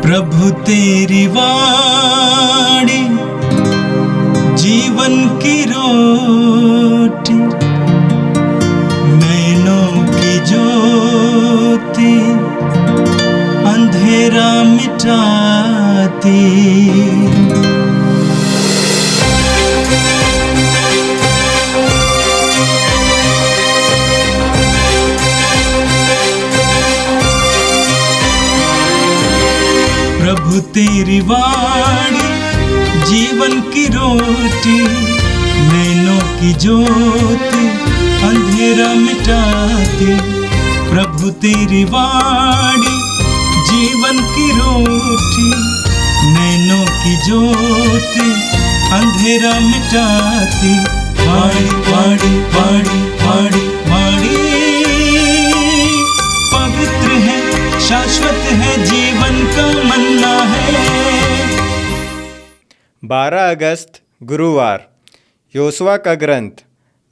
प्रभु तेरी वाणी जीवन की रोटी, नैनों की ज्योति अंधेरा मिटाती। प्रभु तेरी वाणी जीवन की रोटी, नैनों की ज्योति अंधेरा मिटाती। प्रभु तेरी वाणी जीवन की रोटी, नैनों की ज्योति अंधेरा मिटाती। वाणी वाणी वाणी वाणी वाणी पवित्र है, शाश्वत है, जीवन का मन्ना है। 12 अगस्त गुरुवार। योशुआ का ग्रंथ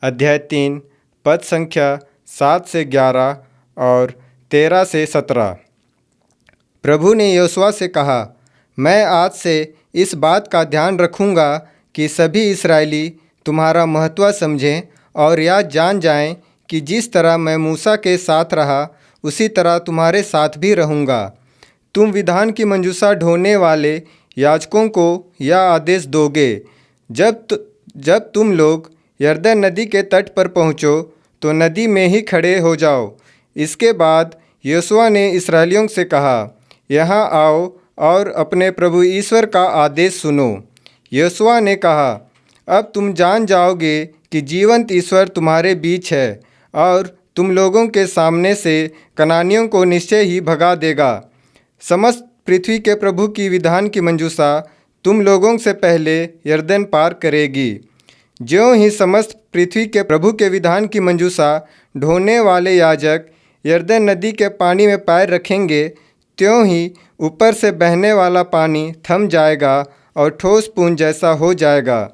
अध्याय 3 पद संख्या 7 से 11 और 13 से 17। प्रभु ने योशुआ से कहा, मैं आज से इस बात का ध्यान रखूँगा कि सभी इस्राएली तुम्हारा महत्व समझें और यह जान जाएं कि जिस तरह मैं मूसा के साथ रहा उसी तरह तुम्हारे साथ भी रहूँगा। तुम विधान की मंजूसा ढोने वाले याजकों को यह आदेश दोगे, जब तुम लोग यरदन नदी के तट पर पहुँचो तो नदी में ही खड़े हो जाओ। इसके बाद योशुआ ने इस्राएलियों से कहा, यहाँ आओ और अपने प्रभु ईश्वर का आदेश सुनो। योशुआ ने कहा, अब तुम जान जाओगे कि जीवंत ईश्वर तुम्हारे बीच है और तुम लोगों के सामने से कनानियों को निश्चय ही भगा देगा। समस्त पृथ्वी के प्रभु की विधान की मंजूसा तुम लोगों से पहले यरदन पार करेगी। ज्यों ही समस्त पृथ्वी के प्रभु के विधान की मंजूसा ढोने वाले याजक यरदन नदी के पानी में पैर रखेंगे, त्यों ही ऊपर से बहने वाला पानी थम जाएगा और ठोस पूंज जैसा हो जाएगा।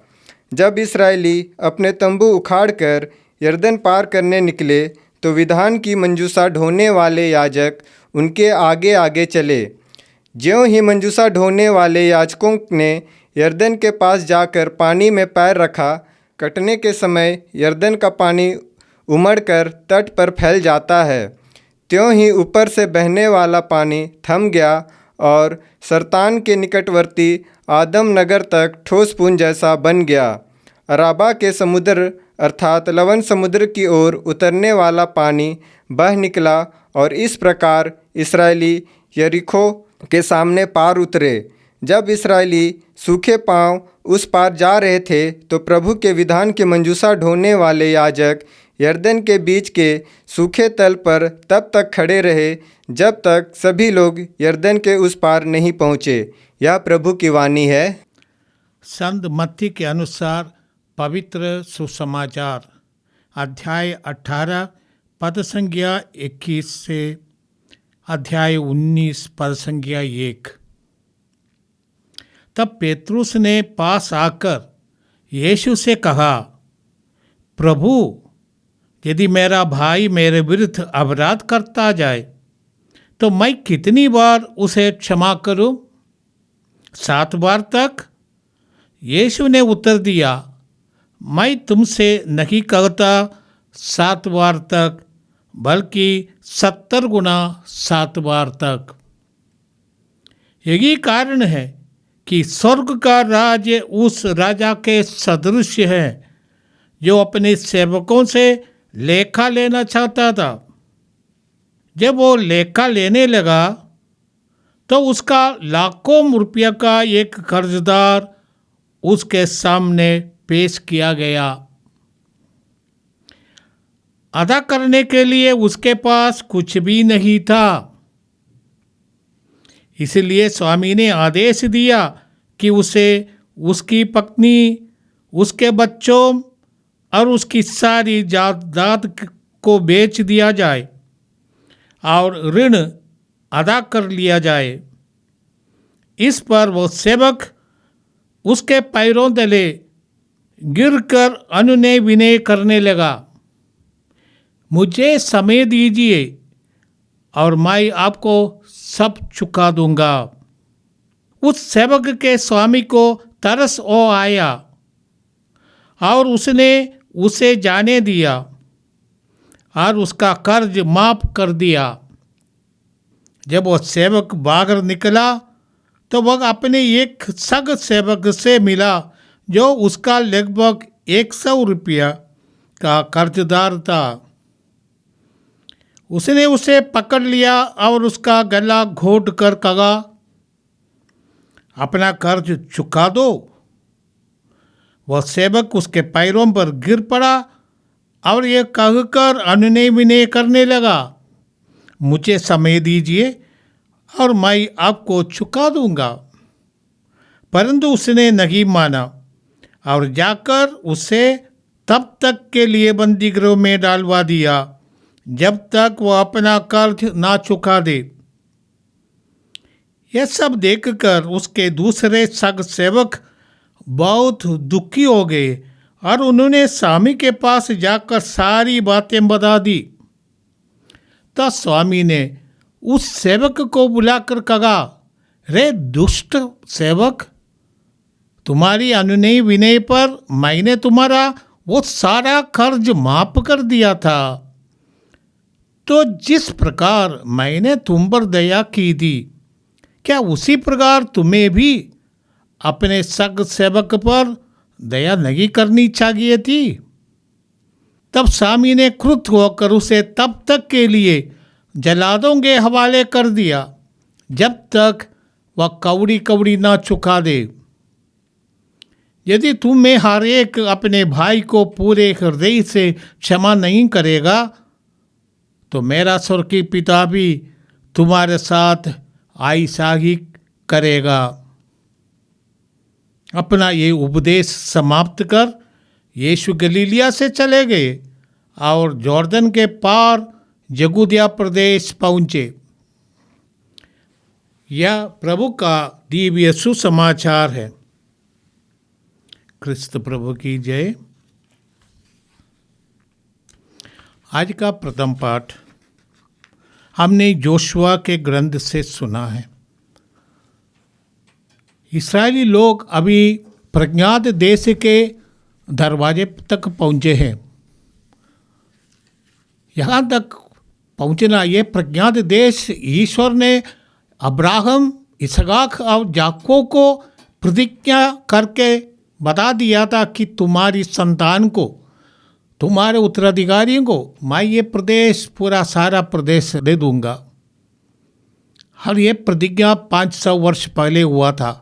जब इस्राएली अपने तंबू उखाड़कर यरदन पार करने निकले तो विधान की मंजूसा ढोने वाले याजक उनके आगे आगे चले। ज्यों ही मंजूसा ढोने वाले याजकों ने यरदन के पास जाकर पानी में पैर रखा, कटने के समय यरदन का पानी उमड़कर तट पर फैल जाता है। त्यों ही ऊपर से बहने वाला पानी थम गया और सरतान के निकटवर्ती आदम नगर तक ठोस पूंज जैसा बन गया। अराबा के समुद्र अर्थात लवण समुद्र की ओर उतरने वाला पानी बह निकला और इस प्रकार इस्राएली यरीखो के सामने पार उतरे। जब इस्राएली सूखे पांव उस पार जा रहे थे तो प्रभु के विधान के मंजूसा ढोने वाले याजक यरदन के बीच के सूखे तल पर तब तक खड़े रहे जब तक सभी लोग यरदन के उस पार नहीं पहुँचे। यह प्रभु की वाणी है। संत मत्ती के अनुसार पवित्र सुसमाचार अध्याय 18 पद संज्ञा 21 से अध्याय 19 पद संज्ञा 1। तब पेतरुस ने पास आकर यीशु से कहा, प्रभु, यदि मेरा भाई मेरे विरुद्ध अपराध करता जाए तो मैं कितनी बार उसे क्षमा करूं? 7 बार तक? यीशु ने उत्तर दिया, मैं तुमसे नहीं कहता 7 बार तक, बल्कि 70 गुना 7 बार तक। यही कारण है कि स्वर्ग का राज्य उस राजा के सदृश है जो अपने सेवकों से लेखा लेना चाहता था। जब वो लेखा लेने लगा तो उसका लाखों रुपया का एक कर्जदार उसके सामने पेश किया गया। अदा करने के लिए उसके पास कुछ भी नहीं था। इसलिए स्वामी ने आदेश दिया कि उसे उसकी पत्नी, उसके बच्चों और उसकी सारी जायदाद को बेच दिया जाए और ऋण अदा कर लिया जाए। इस पर वो सेवक उसके पैरों तले गिरकर अनुनय विनय करने लगा, मुझे समय दीजिए और मैं आपको सब चुका दूंगा। उस सेवक के स्वामी को तरस ओ आया और उसने उसे जाने दिया और उसका कर्ज माफ कर दिया। जब वह सेवक बाहर निकला तो वह अपने एक सग सेवक से मिला जो उसका लगभग 100 रुपया का कर्जदार था। उसने उसे पकड़ लिया और उसका गला घोट कर कहा, अपना कर्ज चुका दो। वह सेवक उसके पैरों पर गिर पड़ा और ये कहकर अनुनय विनय करने लगा, मुझे समय दीजिए और मैं आपको चुका दूंगा। परंतु उसने नहीं माना और जाकर उसे तब तक के लिए बंदी गृह में डालवा दिया जब तक वह अपना कर्ज ना चुका दे। यह सब देखकर उसके दूसरे सग सेवक बहुत दुखी हो गए और उन्होंने स्वामी के पास जाकर सारी बातें बता दी। तब स्वामी ने उस सेवक को बुलाकर कहा, रे दुष्ट सेवक, तुम्हारी अनुनय विनय पर मैंने तुम्हारा वो सारा कर्ज माफ कर दिया था। तो जिस प्रकार मैंने तुम पर दया की थी, क्या उसी प्रकार तुम्हें भी अपने सग सेवक पर दया नहीं करनी चाहिए थी? तब स्वामी ने क्रुद्ध होकर उसे तब तक के लिए जल्लादों के हवाले कर दिया जब तक वह कौड़ी कौड़ी ना चुका दे। यदि तुम में हर एक अपने भाई को पूरे हृदय से क्षमा नहीं करेगा तो मेरा स्वर्गीय पिता भी तुम्हारे साथ ऐसा ही करेगा। अपना ये उपदेश समाप्त कर यीशु गलीलिया से चले गए और जॉर्दन के पार यहूदिया प्रदेश पहुँचे। यह प्रभु का दिव्य सुसमाचार है। क्रिस्त प्रभु की जय। आज का प्रथम पाठ हमने जोशुआ के ग्रंथ से सुना है। इस्राएली लोग अभी प्रज्ञात देश के दरवाजे तक पहुँचे हैं। यहाँ तक पहुँचना, ये प्रज्ञात देश ईश्वर ने अब्राहम, इसहाक और याकूब को प्रतिज्ञा करके बता दिया था कि तुम्हारी संतान को, तुम्हारे उत्तराधिकारियों को मैं ये प्रदेश, पूरा सारा प्रदेश दे दूंगा। और ये प्रतिज्ञा 500 वर्ष पहले हुआ था।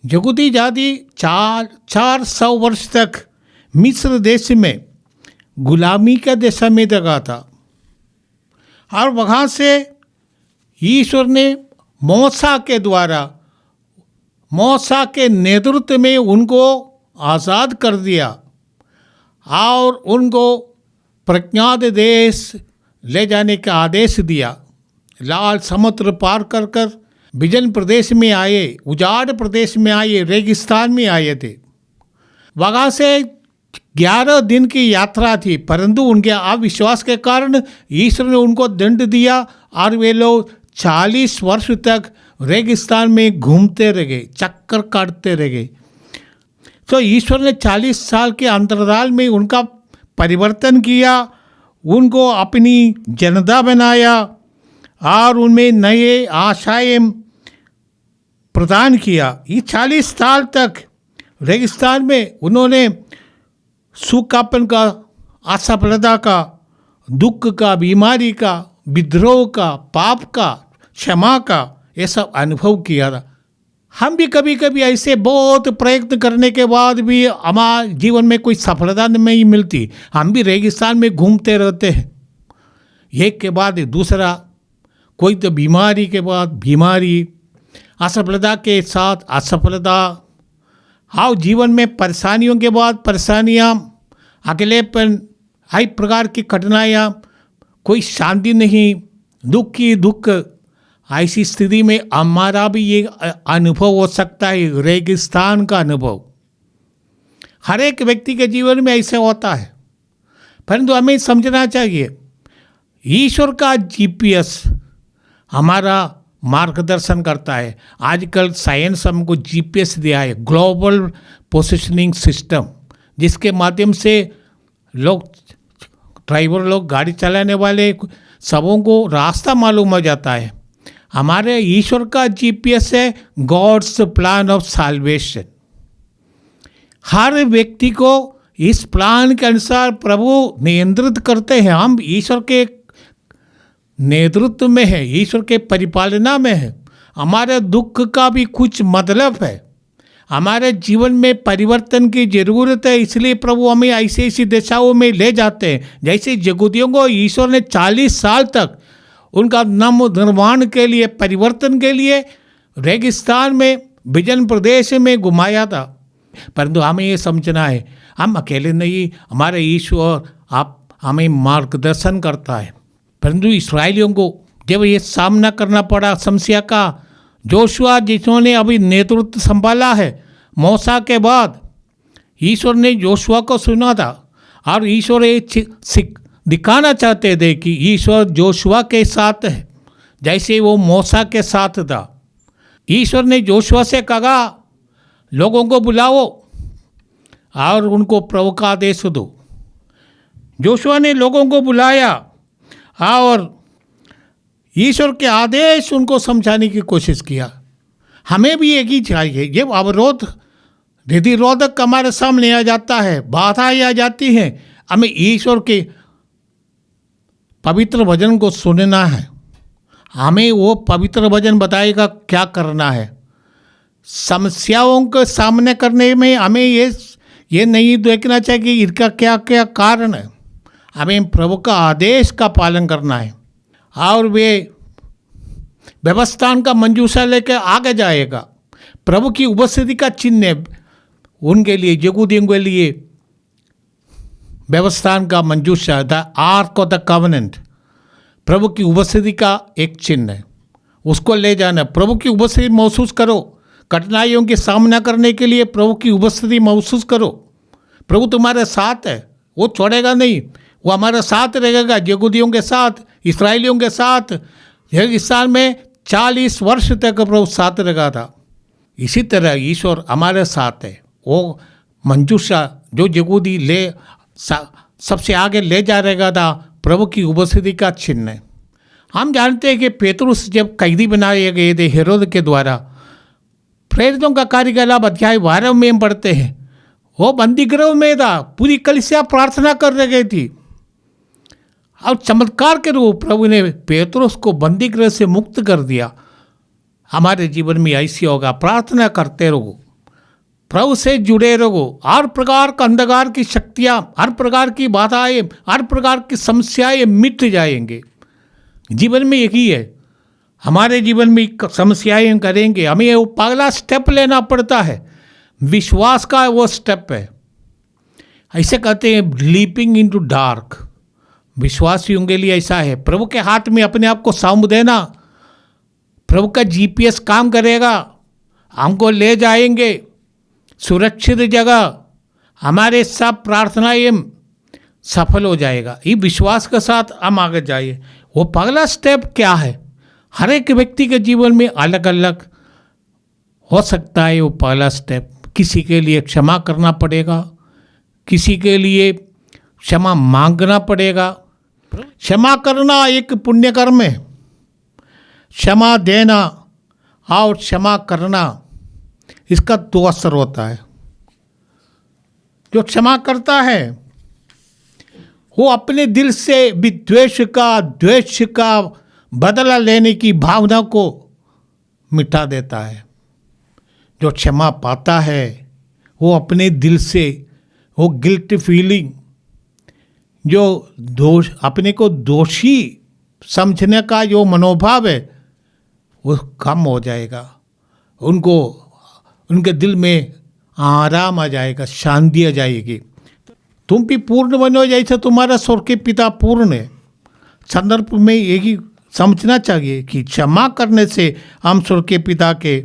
यहूदी जाति 400 वर्ष तक मिस्र देश में गुलामी के दशा में दगा था और वहाँ से ईश्वर ने मूसा के द्वारा, मूसा के नेतृत्व में उनको आज़ाद कर दिया और उनको प्रज्ञात देश ले जाने का आदेश दिया। लाल समुद्र पार कर कर विजन प्रदेश में आए, उजाड़ प्रदेश में आए, रेगिस्तान में आए थे। वहाँ से 11 दिन की यात्रा थी, परंतु उनके अविश्वास के कारण ईश्वर ने उनको दंड दिया और वे लोग 40 वर्ष तक रेगिस्तान में घूमते रह गए, चक्कर काटते रह गए। तो ईश्वर ने 40 साल के अंतराल में उनका परिवर्तन किया, उनको अपनी जनता बनाया और उनमें नए आशाएं प्रदान किया। ये 40 साल तक रेगिस्तान में उन्होंने सूखापन का, असफलता का, दुख का, बीमारी का, विद्रोह का, पाप का, क्षमा का, ये सब अनुभव किया था। हम भी कभी कभी ऐसे बहुत प्रयत्न करने के बाद भी हमारे जीवन में कोई सफलता नहीं मिलती। हम भी रेगिस्तान में घूमते रहते हैं, एक के बाद दूसरा, कोई तो बीमारी के बाद बीमारी, असफलता के साथ असफलता, हाँ जीवन में परेशानियों के बाद परेशानियाँ, अकेलेपन, हर प्रकार की कठिनाइयाँ, कोई शांति नहीं, दुख ही दुख। ऐसी स्थिति में हमारा भी ये अनुभव हो सकता है, रेगिस्तान का अनुभव। हर एक व्यक्ति के जीवन में ऐसे होता है, परंतु हमें समझना चाहिए ईश्वर का GPS हमारा मार्गदर्शन करता है। आजकल साइंस हमको जीपीएस दिया है, ग्लोबल पोजिशनिंग सिस्टम, जिसके माध्यम से लोग, ड्राइवर लोग, गाड़ी चलाने वाले सबों को रास्ता मालूम हो जाता है। हमारे ईश्वर का जीपीएस है गॉड्स प्लान ऑफ साल्वेशन। हर व्यक्ति को इस प्लान के अनुसार प्रभु नियंत्रित करते हैं। हम ईश्वर के नेतृत्व में है, ईश्वर के परिपालना में है। हमारे दुख का भी कुछ मतलब है, हमारे जीवन में परिवर्तन की जरूरत है, इसलिए प्रभु हमें ऐसी ऐसी दिशाओं में ले जाते हैं। जैसे यहूदियों को ईश्वर ने 40 साल तक उनका निर्माण के लिए, परिवर्तन के लिए रेगिस्तान में, विजन प्रदेश में घुमाया था। परंतु हमें ये समझना है हम अकेले नहीं, हमारे ईश्वर आप हमें मार्गदर्शन करता है। परंतु इस्राएलियों को जब ये सामना करना पड़ा समस्या का, जोशुआ जिन्होंने अभी नेतृत्व संभाला है मूसा के बाद, ईश्वर ने जोशुआ को सुना था और ईश्वर ये दिखाना चाहते थे कि ईश्वर जोशुआ के साथ है जैसे वो मूसा के साथ था। ईश्वर ने जोशुआ से कहा लोगों को बुलाओ और उनको प्रभु का आदेश दो। जोशुआ ने लोगों को बुलाया और ईश्वर के आदेश उनको समझाने की कोशिश किया। हमें भी एक ही चाहिए, जब अवरोध विधिरोधक हमारे सामने आ जाता है, बाधाएं आ जाती हैं, हमें ईश्वर के पवित्र वचन को सुनना है। हमें वो पवित्र वचन बताएगा क्या करना है। समस्याओं के सामने करने में हमें ये नहीं देखना चाहिए कि इसका क्या क्या कारण है। हमें प्रभु का आदेश का पालन करना है और वे व्यवस्थान का मंजूसा लेकर आगे जाएगा। प्रभु की उपस्थिति का चिन्ह उनके लिए, यहूदियों के लिए व्यवस्थान का मंजूसा, the ark of the covenant, प्रभु की उपस्थिति का एक चिन्ह है, उसको ले जाना। प्रभु की उपस्थिति महसूस करो, कठिनाइयों के सामना करने के लिए प्रभु की उपस्थिति महसूस करो। प्रभु तुम्हारे साथ है, वो छोड़ेगा नहीं, वो हमारे साथ रहेगा। यहूदियों के साथ, इस्राएलियों के साथ रेगिस्तान में 40 वर्ष तक प्रभु साथ रहेगा था। इसी तरह ईश्वर हमारे साथ है। वो मंजूसा जो यहूदी सबसे आगे ले जा रहेगा था, प्रभु की उपस्थिति का चिन्ह है। हम जानते हैं कि पेतरुस जब कैदी बनाए गए थे हेरोद के द्वारा, प्रेरितों का कार्यकलाप अध्याय 12 में हम पढ़ते हैं, वो बंदीगृह में था, पूरी कलीसिया प्रार्थना कर रही थी और चमत्कार के रूप प्रभु ने पेतरुस को बंदीगृह से मुक्त कर दिया। हमारे जीवन में ऐसी होगा, प्रार्थना करते रहो, प्रभु से जुड़े रहो। हर प्रकार का अंधकार की शक्तियाँ, हर प्रकार की बाधाएं, हर प्रकार की समस्याएं मिट जाएंगे। जीवन में यही है, हमारे जीवन में समस्याएं करेंगे, हमें वो पहला स्टेप लेना पड़ता है, विश्वास का वो स्टेप है। ऐसे कहते हैं लीपिंग इनटू डार्क। विश्वासियों के लिए ऐसा है, प्रभु के हाथ में अपने आप को सौंप देना। प्रभु का जीपीएस काम करेगा, हमको ले जाएंगे सुरक्षित जगह, हमारे सब प्रार्थनाएं सफल हो जाएगा। ये विश्वास के साथ हम आगे जाइए। वो पहला स्टेप क्या है, हर एक व्यक्ति के जीवन में अलग अलग हो सकता है। वो पहला स्टेप, किसी के लिए क्षमा करना पड़ेगा, किसी के लिए क्षमा मांगना पड़ेगा। क्षमा करना एक पुण्य कर्म है, क्षमा देना और क्षमा करना, इसका 2 असर होता है। जो क्षमा करता है वो अपने दिल से विद्वेष का, द्वेष का बदला लेने की भावना को मिटा देता है। जो क्षमा पाता है वो अपने दिल से वो गिल्ट फीलिंग, जो दोष, अपने को दोषी समझने का जो मनोभाव है वो कम हो जाएगा। उनको, उनके दिल में आराम आ जाएगा, शांति आ जाएगी। तुम भी पूर्ण बनो जैसे तुम्हारा स्वर्गीय पिता पूर्ण है। संदर्भ में यही समझना चाहिए कि क्षमा करने से हम स्वर्गीय पिता के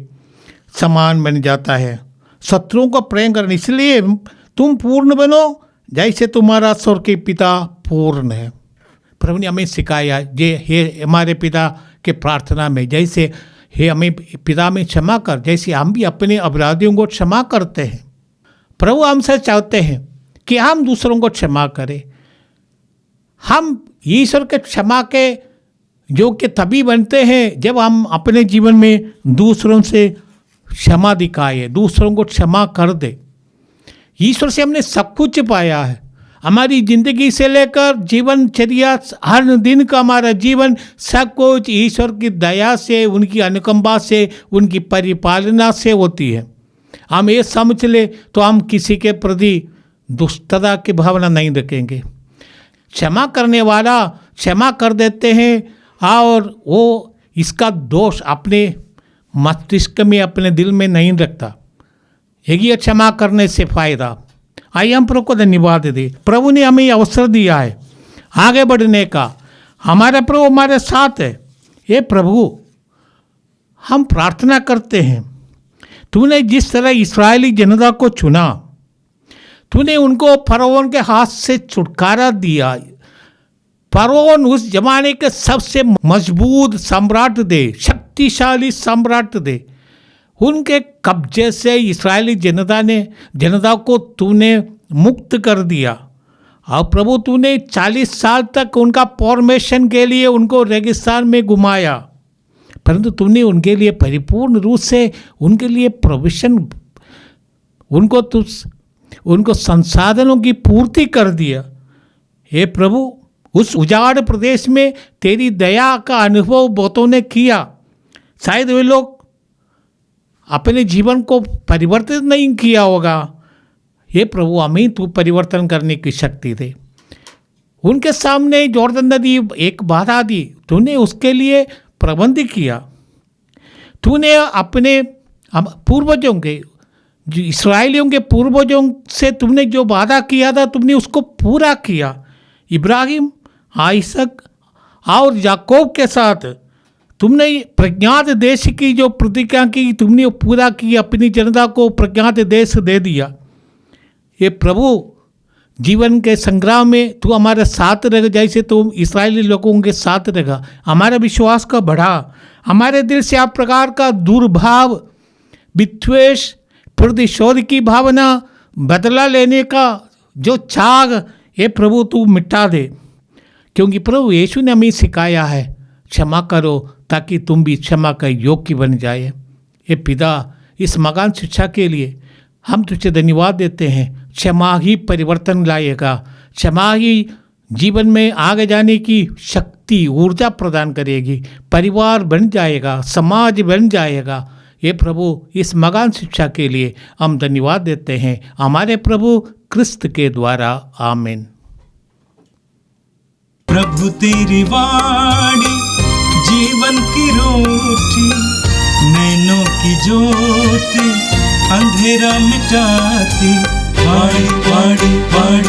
समान बन जाता है। शत्रुओं को प्रेम करना, इसलिए तुम पूर्ण बनो जैसे तुम्हारा स्वर्गीय पिता पूर्ण है। प्रभु ने हमें सिखाया, ये हे हमारे पिता के प्रार्थना में, जैसे हे हमें पिता में क्षमा कर, जैसे हम भी अपने अपराधियों को क्षमा करते हैं। प्रभु हमसे चाहते हैं कि हम दूसरों को क्षमा करें। हम ईश्वर के क्षमा के योग्य तभी बनते हैं जब हम अपने जीवन में दूसरों से क्षमा दिखाए, दूसरों को क्षमा कर दे। ईश्वर से हमने सब कुछ पाया है। हमारी ज़िंदगी से लेकर जीवनचर्या, हर दिन का हमारा जीवन, सब कुछ ईश्वर की दया से, उनकी अनुकंपा से, उनकी परिपालना से होती है। हम ये समझ ले तो हम किसी के प्रति दुष्टता की भावना नहीं रखेंगे। क्षमा करने वाला क्षमा कर देते हैं और वो इसका दोष अपने मस्तिष्क में, अपने दिल में नहीं रखता। यही क्षमा करने से फायदा। आइए हम प्रभु को धन्यवाद दे। प्रभु ने हमें अवसर दिया है आगे बढ़ने का। हमारा प्रभु हमारे साथ है। ये प्रभु, हम प्रार्थना करते हैं, तूने जिस तरह इस्राएली जनता को चुना, तूने उनको फरौन के हाथ से छुटकारा दिया। फरौन उस जमाने के सबसे मजबूत सम्राट थे, शक्तिशाली सम्राट थे। उनके कब्जे से इस्राएली जनता को तूने मुक्त कर दिया। और प्रभु तूने 40 साल तक उनका फॉर्मेशन के लिए उनको रेगिस्तान में घुमाया, परंतु तूने उनके लिए परिपूर्ण रूप से उनके लिए प्रोविजन, उनको संसाधनों की पूर्ति कर दिया। हे प्रभु, उस उजाड़ प्रदेश में तेरी दया का अनुभव बहुतों ने किया। शायद वे लोग अपने जीवन को परिवर्तित नहीं किया होगा। हे प्रभु, हमें तू परिवर्तन करने की शक्ति दे। उनके सामने जॉर्दन नदी एक बाधा दी, तूने उसके लिए प्रबंध किया। तूने अपने पूर्वजों के, जो इस्राएलियों के पूर्वजों से तुमने जो वादा किया था, तुमने उसको पूरा किया। इब्राहिम, आइसक और याकूब के साथ तुमने प्रज्ञात देश की जो प्रतिज्ञा की, तुमने पूरा की, अपनी जनता को प्रज्ञात देश दे दिया। ये प्रभु, जीवन के संग्राम में तू हमारे साथ रहेगा, जैसे तुम इस्राएली लोगों के साथ रहेगा। हमारा विश्वास का बढ़ा, हमारे दिल से आप प्रकार का दुर्भाव, विद्वेष, प्रतिशोध की भावना, बदला लेने का जो छाग, ये प्रभु तू मिटा दे। क्योंकि प्रभु यीशु ने हमें सिखाया है, क्षमा करो ताकि तुम भी क्षमा का योग्य बन जाए। ये पिता, इस मकान शिक्षा के लिए हम तुझे धन्यवाद देते हैं। क्षमा ही परिवर्तन लाएगा, क्षमा ही जीवन में आगे जाने की शक्ति, ऊर्जा प्रदान करेगी। परिवार बन जाएगा, समाज बन जाएगा। ये प्रभु, इस मकान शिक्षा के लिए हम धन्यवाद देते हैं, हमारे प्रभु क्रिस्त के द्वारा। आमीन। प्रभु तेरी वाणी जीवन की रोटी, नैनों की ज्योति अंधेरा मिटाती। वाणी वाणी वाणी